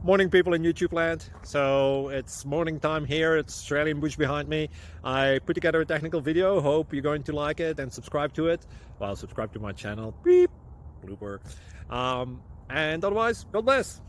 Morning, people in YouTube land. So it's morning time here. It's Australian bush behind me. I put together a technical video. Hope you're going to like it and subscribe to it. Well, subscribe to my channel. Beep. Blooper. And otherwise, God bless.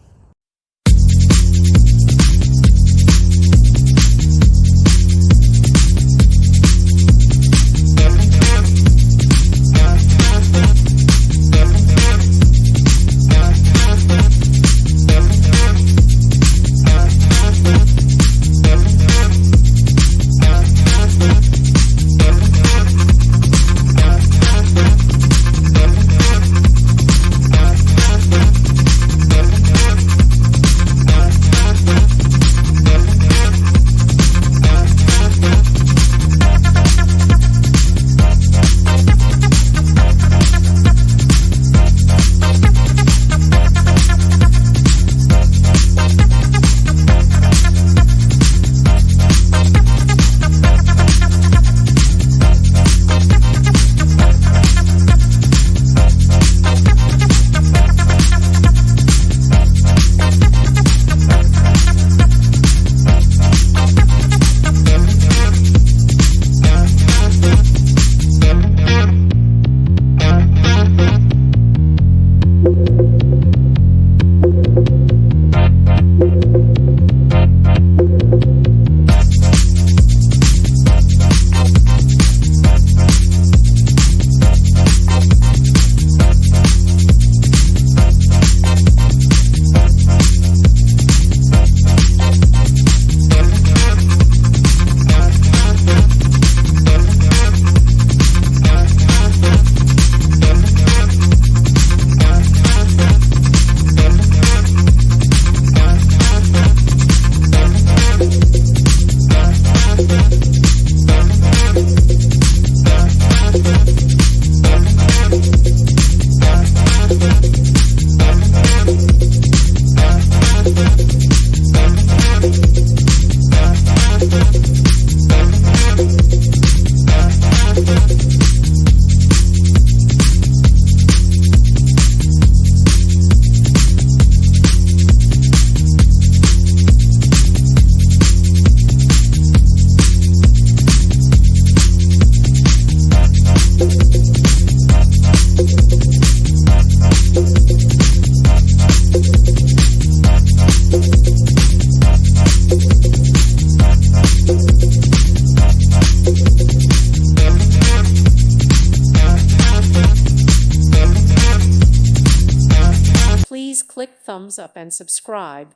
Please click thumbs up and subscribe.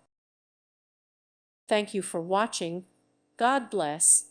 Thank you for watching. God bless.